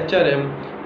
HRM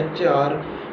HR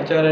HR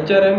HRM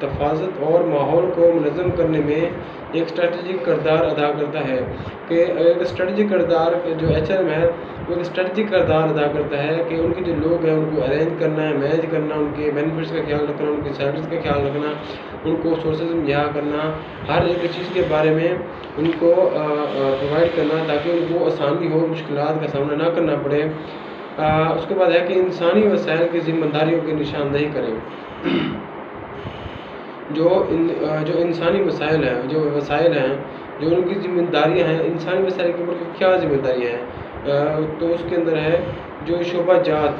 تفاضت اور ماحول کو منظم کرنے میں ایک اسٹریٹجک کردار ادا کرتا ہے کہ ایک اسٹریٹجک کردار جو ایچ آر ایم ہے وہ ایک اسٹریٹجک کردار ادا کرتا ہے کہ ان کے جو لوگ ہیں ان کو ارینج کرنا ہے، مینیج کرنا، ان کے بینیفٹس کا خیال رکھنا، ان کی سیلریز کا خیال رکھنا، ان کو سورسز مہیا کرنا، ہر ایک چیز کے بارے میں ان کو پرووائڈ کرنا تاکہ ان کو آسانی ہو، مشکلات کا سامنا نہ کرنا پڑے۔ اس کے بعد ہے کہ انسانی وسائل کی ذمہ داریوں کی نشاندہی کریں۔ جو انسانی وسائل ہیں، جو وسائل ہیں، جو ان کی ذمہ داریاں ہیں، انسانی وسائل کے اوپر کیا ذمہ داریاں ہیں، تو اس کے اندر ہے جو شعبہ جات۔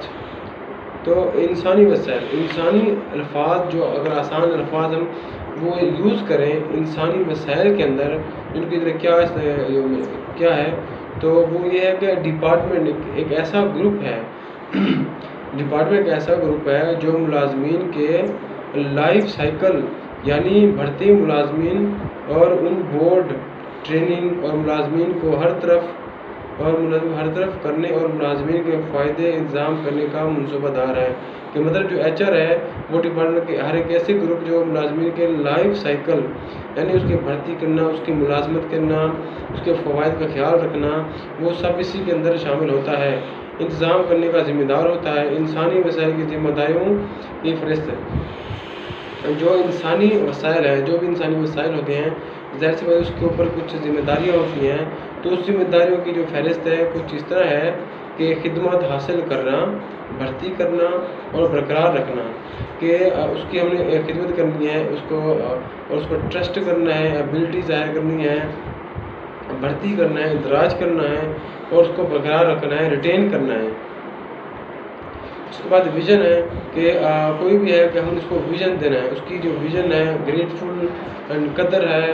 تو انسانی وسائل، انسانی الفاظ جو اگر آسان الفاظ ہم وہ یوز کریں انسانی وسائل کے اندر، ان کی کیا ہے تو وہ یہ ہے کہ ڈپارٹمنٹ ایک ایسا گروپ ہے ڈپارٹمنٹ ایک ایسا گروپ ہے جو ملازمین کے لائف سائیکل یعنی بھرتی ملازمین اور ان بورڈ ٹریننگ اور ملازمین کو ہر طرف کرنے اور ملازمین کے فائدے انتظام کرنے کا منصوبہ دار ہے۔ کہ مطلب جو ایچ آر ہے وہ ڈپارٹمنٹ کے ہر ایک ایسے گروپ جو ملازمین کے لائف سائیکل یعنی اس کی بھرتی کرنا، اس کی ملازمت کرنا، اس کے فوائد کا خیال رکھنا، وہ سب اسی کے اندر شامل ہوتا ہے، انتظام کرنے کا ذمہ دار ہوتا ہے۔ انسانی وسائل کی ذمہ داریوں کی فہرست جو انسانی وسائل ہیں، جو بھی انسانی وسائل ہوتے ہیں، ظاہر سی بات اس کے اوپر کچھ ذمہ داریاں ہوتی ہیں، تو اس ذمہ داریوں کی جو فہرست ہے کچھ اس طرح ہے کہ خدمات حاصل کرنا، بھرتی کرنا اور برقرار رکھنا، کہ اس کی ہم نے خدمت کرنی ہے، اس کو ٹرسٹ کرنا ہے، ایبلٹی ظاہر کرنی ہے، بھرتی کرنا ہے، اندراج کرنا ہے اور اس کو برقرار رکھنا ہے، ریٹین کرنا ہے۔ اس کے بعد ویژن ہے کہ کوئی بھی ہے کہ ہم اس کو ویژن دینا ہے، اس کی جو ویژن ہے گریٹفل اینڈ قدر ہے،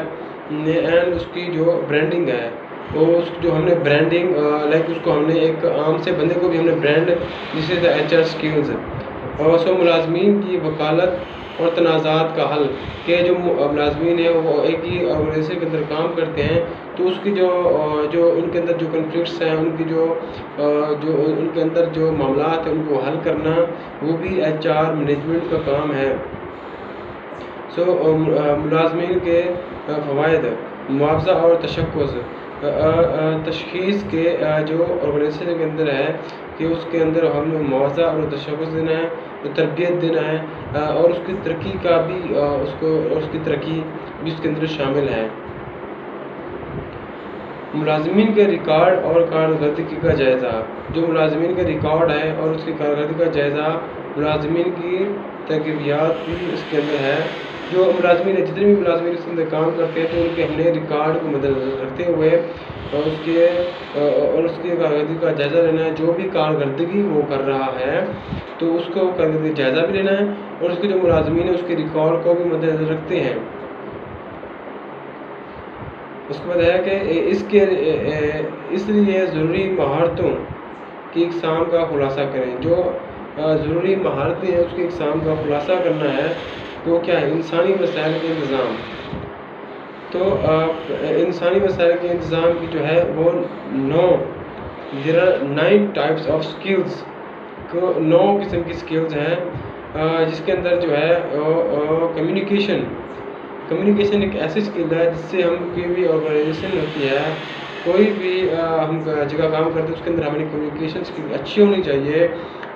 اینڈ اس کی جو برانڈنگ ہے وہ اس جو ہم نے برانڈنگ لائک اس کو ہم نے ایک عام سے بندے کو بھی ہم نے برانڈ جسے دا ایچ آر اسکلز اور سو ملازمین کی وکالت اور تنازعات کا حل، کہ جو ملازمین ہیں وہ ایک ہی آرگنائزیشن کے اندر کام کرتے ہیں تو اس کی جو ان کے اندر جو کنفلکٹس ہیں، ان کی جو ان کے اندر جو معاملات ہیں ان کو حل کرنا وہ بھی ایچ آر مینجمنٹ کا کام ہے۔ ملازمین کے فوائد، معاوضہ اور تشخیص کے جو آرگنائزیشن کے اندر ہے کہ اس کے اندر ہم نے معاوضہ اور تشخص دینا ہے، تربیت دینا ہے اور اس کی ترقی کا بھی اس کی ترقی بھی اس کے اندر شامل ہے۔ ملازمین کے ریکارڈ اور کارکردگی کا جائزہ، جو ملازمین کے ریکارڈ ہے اور اس کی کارکردگی کا جائزہ، ملازمین کی ترغیبات بھی اس کے اندر ہے۔ جو ملازمین جتنے بھی ملازمین اس کے اندر کام کرتے ہیں تو ان کے ہم نے ریکارڈ کو مد نظر رکھتے ہوئے اس کی کارکردگی کا جائزہ لینا ہے۔ جو بھی کارکردگی وہ کر رہا ہے تو اس کو کارکردگی کا جائزہ بھی لینا ہے اور اس کے جو ملازمین ہیں اس کے ریکارڈ کو بھی مد نظر رکھتے ہیں۔ اس کے بعد ہے کہ اس لیے ضروری مہارتوں کی اقسام کا خلاصہ کریں۔ جو ضروری مہارتیں ہیں اس کی اقسام کا خلاصہ کرنا ہے وہ کیا ہے؟ انسانی وسائل کے انتظام۔ تو انسانی وسائل کے انتظام کی جو ہے وہ 9 ٹائپس آف سکلز، 9 قسم کی سکلز ہیں جس کے اندر جو ہے کمیونیکیشن ایک ایسی سکل ہے جس سے ہم کوئی بھی آرگنائزیشن ہوتی ہے، کوئی بھی ہم جگہ کام کرتے ہیں اس کے اندر ہماری کمیونیکیشن سکل اچھی ہونی چاہیے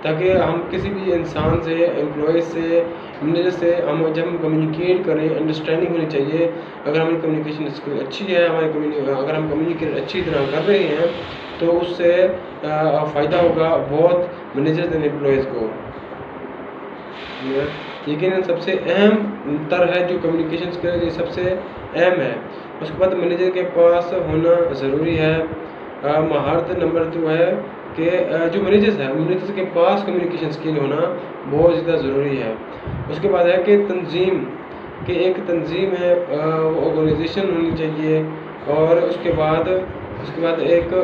تاکہ ہم کسی بھی انسان سے، امپلائیز سے، مینیجر سے جب ہم کمیونیکیٹ کریں انڈرسٹینڈنگ ہونی چاہیے۔ اگر ہماری کمیونیکیشن اسکل اچھی ہے، اگر ہم کمیونیکیٹ اچھی طرح کر رہے ہیں تو اس سے فائدہ ہوگا بہت مینیجرز اینڈ امپلائیز کو۔ لیکن سب سے اہم تر ہے جو کمیونیکیشن اسکل یہ سب سے اہم ہے۔ اس کے بعد مینیجر کے پاس ہونا ضروری ہے۔ مہارت نمبر 2 ہے کہ جو مینیجرز کے پاس کمیونیکیشن اسکل ہونا بہت زیادہ ضروری ہے۔ اس کے بعد ہے کہ تنظیم، کہ ایک تنظیم ہے آرگنائزیشن ہونی چاہیے اور اس کے بعد ایک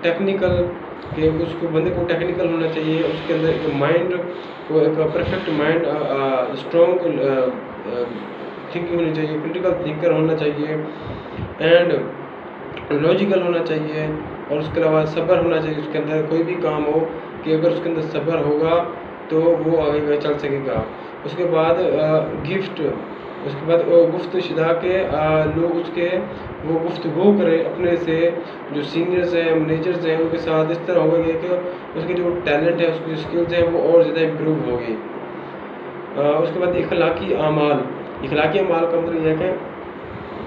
ٹیکنیکل، کہ اس کو بندے کو ٹیکنیکل ہونا چاہیے، اس کے اندر ایک مائنڈ کو ایک پرفیکٹ مائنڈ، اسٹرانگ تھنکنگ ہونی چاہیے، کریٹیکل تھنکر ہونا چاہیے اینڈ لاجیکل ہونا چاہیے اور اس کے علاوہ صبر ہونا چاہیے۔ اس کے اندر کوئی بھی کام ہو کہ اگر اس کے اندر صبر ہوگا تو وہ آگے چل سکے گا۔ اس کے بعد گفٹ، اس کے بعد گفت شدہ کے لوگ اس کے وہ گفتگو کریں اپنے سے جو سینئرز ہیں، منیجرز ہیں، ان کے ساتھ اس طرح ہوگا کہ اس کے جو ٹیلنٹ ہے، اس کی جو اسکلز ہیں وہ اور زیادہ امپروو ہوگی۔ اس کے بعد اخلاقی اعمال کا مطلب یہ ہے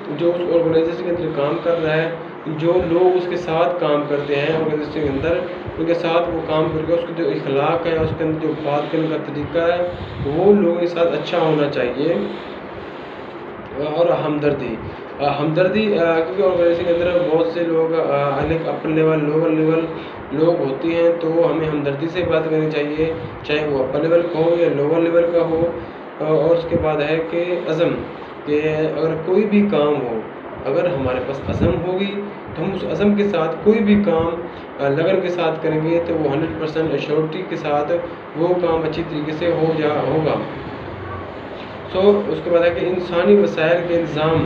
کہ جو اس آرگنائزیشن کے اندر کام کر رہا ہے، جو لوگ اس کے ساتھ کام کرتے ہیں آرگنائزیشن کے اندر، ان کے ساتھ وہ کام کر کے اس کے جو اخلاق ہے، اس کے اندر جو بات کرنے کا طریقہ ہے، وہ لوگوں کے ساتھ اچھا ہونا چاہیے۔ اور ہمدردی کیونکہ آرگنائزیشن کے اندر بہت سے لوگ اپر لیول، لوور لیول لوگ ہوتے ہیں، تو ہمیں ہمدردی سے بات کرنی چاہیے، چاہے وہ اپر لیول کا ہو یا لوور لیول کا ہو۔ اور اس کے بعد ہے کہ عزم، کہ اگر کوئی بھی کام ہو، اگر ہمارے پاس عزم ہوگی تو ہم اس عزم کے ساتھ کوئی بھی کام لگن کے ساتھ کریں گے تو وہ 100% ایشورٹی کے ساتھ وہ کام اچھی طریقے سے ہوگا۔ اس کے بعد ہے کہ انسانی وسائل کے نظام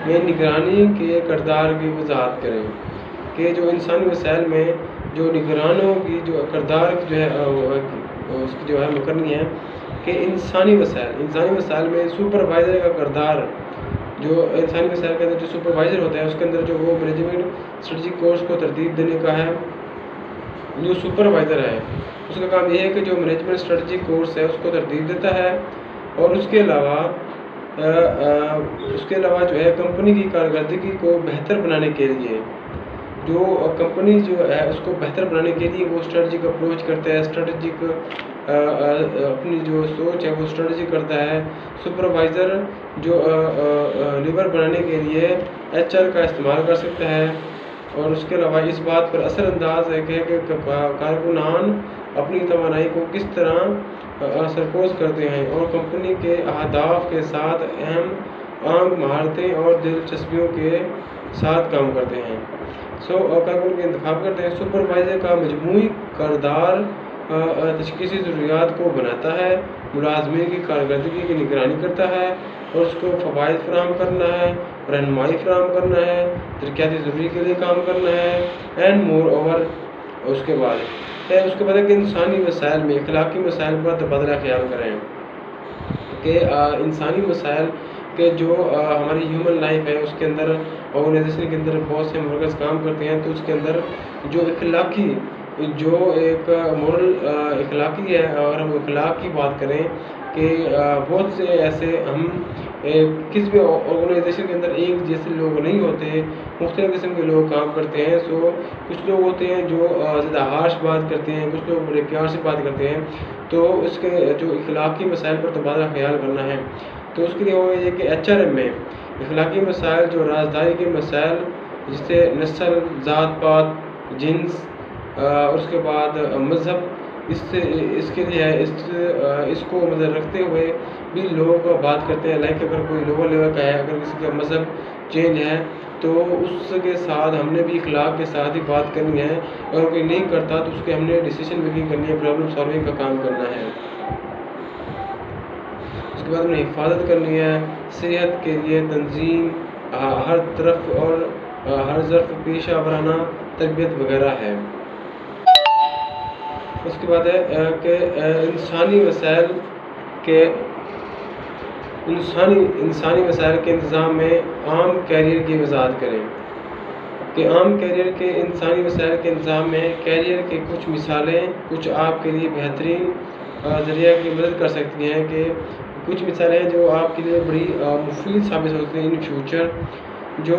میں نگرانی کے کردار کی وضاحت کریں، کہ جو انسانی وسائل میں جو نگرانوں کی جو کردار جو ہے اس کی جو ہے مقرری ہے کہ انسانی وسائل میں سپروائزر کا کردار، جو انسانی وسائل کے اندر جو سپروائزر ہوتا ہے اس کے اندر جو وہ مینجمنٹ اسٹریٹجی کورس کو ترتیب دینے کا ہے، جو سپروائزر ہے اس کا کام یہ ہے کہ جو مینجمنٹ اسٹریٹجی کورس ہے اس کو ترتیب دیتا ہے، اور اس کے علاوہ جو ہے کمپنی کی کارکردگی کو بہتر بنانے کے لیے، جو کمپنی جو ہے اس کو بہتر بنانے کے لیے وہ اسٹریٹجک اپروچ کرتا ہے، اسٹریٹجک اپنی جو سوچ ہے وہ اسٹریٹجی کرتا ہے۔ سپروائزر جو لیور بنانے کے لیے HR کا استعمال کر سکتا ہے، اور اس کے علاوہ اس بات پر اثر انداز ہے کہ کارکنان اپنی توانائی کو کس طرح سرپوز کرتے ہیں اور کمپنی کے اہداف کے ساتھ عام مہارتیں اور دلچسپیوں کے ساتھ کام کرتے ہیں۔ کارکن کا انتخاب کرتے ہیں۔ سپروائزر کا مجموعی کردار تشخیصی ضروریات کو بناتا ہے، ملازمین کی کارکردگی کی نگرانی کرتا ہے اور اس کو فوائد فراہم کرنا ہے، رہنمائی فراہم کرنا ہے، ترقیاتی ضروری کے لیے کام کرنا ہے، اینڈ مور اوور۔ اس کے بعد ہے کہ انسانی وسائل میں اخلاقی مسائل پر تبادلہ خیال کریں، کہ انسانی مسائل کہ جو ہماری ہیومن لائف ہے اس کے اندر آرگنائزیشن کے اندر بہت سے ورکرز کام کرتے ہیں، تو اس کے اندر جو اخلاقی جو ایک مورل اخلاقی ہے، اور ہم اخلاق کی بات کریں کہ بہت سے ایسے ہم کسی بھی آرگنائزیشن کے اندر ایک جیسے لوگ نہیں ہوتے، مختلف قسم کے لوگ کام کرتے ہیں۔ کچھ لوگ ہوتے ہیں جو زیادہ ہارش بات کرتے ہیں، کچھ لوگ بڑے پیار سے بات کرتے ہیں، تو اس کے جو اخلاقی مسائل پر تبادلہ خیال کرنا ہے تو اس کے لیے وہ یہ کہ HRM میں اخلاقی مسائل جو رازداری کے مسائل جس سے نسل، ذات پات، جنس اور اس کے بعد مذہب، اس کے لیے اس کو مدد رکھتے ہوئے بھی لوگ بات کرتے ہیں۔ لائک اگر کوئی لوور لیول کا ہے، اگر کسی کا مذہب چینج ہے تو اس کے ساتھ ہم نے بھی اخلاق کے ساتھ ہی بات کرنی ہے، اگر کوئی نہیں کرتا تو اس کے ہم نے ڈیسیشن میکنگ کرنی ہے، پرابلم سالونگ کا کام کرنا ہے۔ اس کے بعد ہم نے حفاظت کرنی ہے، صحت کے لیے تنظیم، ہر طرف اور ہر ظرف پیشہ ورانہ تربیت وغیرہ ہے۔ اس کے بعد ہے کہ انسانی وسائل کے نظام میں عام کیریئر کی وضاحت کریں، کہ عام کیریئر کے انسانی وسائل کے نظام میں کیریئر کے کچھ مثالیں کچھ آپ کے لیے بہترین ذریعہ کی مدد کر سکتی ہیں، کہ کچھ مثالیں جو آپ کے لیے بڑی مفید ثابت ہو سکتی ہیں ان فیوچر۔ جو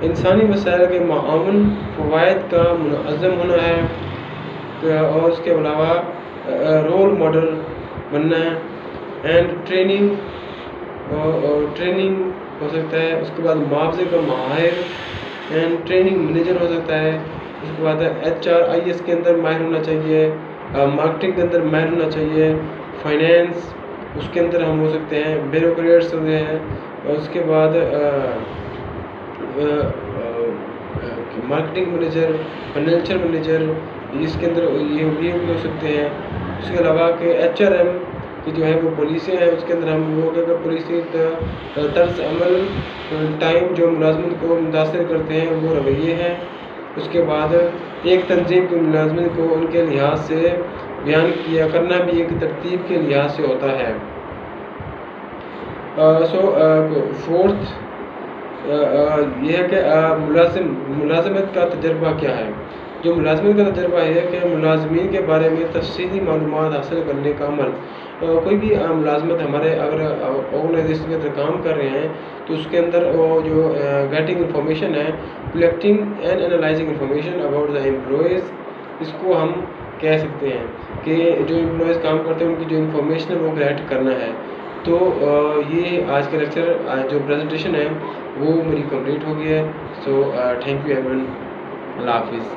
انسانی وسائل کے معاون فوائد کا منظم ہونا ہے، اور اس کے علاوہ رول ماڈل بننا ہے، اینڈ ٹریننگ ہو سکتا ہے۔ اس کے بعد معاوضے کا ماہر اینڈ ٹریننگ مینیجر ہو سکتا ہے۔ اس کے بعد HRIS کے اندر ماہر ہونا چاہیے، مارکیٹنگ کے اندر ماہر ہونا چاہیے، فائنینس اس کے اندر ہم ہو سکتے ہیں، بیوروکریٹس ہوتے ہیں، اور اس کے بعد مارکیٹنگ مینیجر، فائنینشیل مینیجر، اس کے اندر یہ بھی ہو سکتے ہیں۔ اس کے علاوہ کہ HRM کی جو ہے وہ پالیسیاں ہیں، اس کے اندر ہم وہ کہ پالیسی طرز عمل ٹائم جو ملازمت کو متاثر کرتے ہیں وہ رویے ہیں۔ اس کے بعد ایک تنظیم کے ملازمین کو ان کے لحاظ سے بیان کیا کرنا بھی ایک ترتیب کے لحاظ سے ہوتا ہے۔ فورتھ یہ ہے کہ ملازمت کا تجربہ کیا ہے۔ جو ملازمت کا تجربہ ہے کہ ملازمین کے بارے میں تفصیلی معلومات حاصل کرنے کا عمل۔ کوئی بھی ملازمت ہمارے اگر آرگنائزیشن کے اندر کام کر رہے ہیں تو اس کے اندر وہ جو گیٹنگ انفارمیشن ہے، collecting and analysing information about the employees, اس کو ہم کہہ سکتے ہیں کہ جو امپلائیز کام کرتے ہیں ان کی جو انفارمیشن ہے وہ کلیکٹ کرنا ہے۔ تو یہ آج کا لیکچر جو پریزنٹیشن ہے وہ میری کمپلیٹ ہو گئی ہے۔ So thank you everyone, اللہ حافظ۔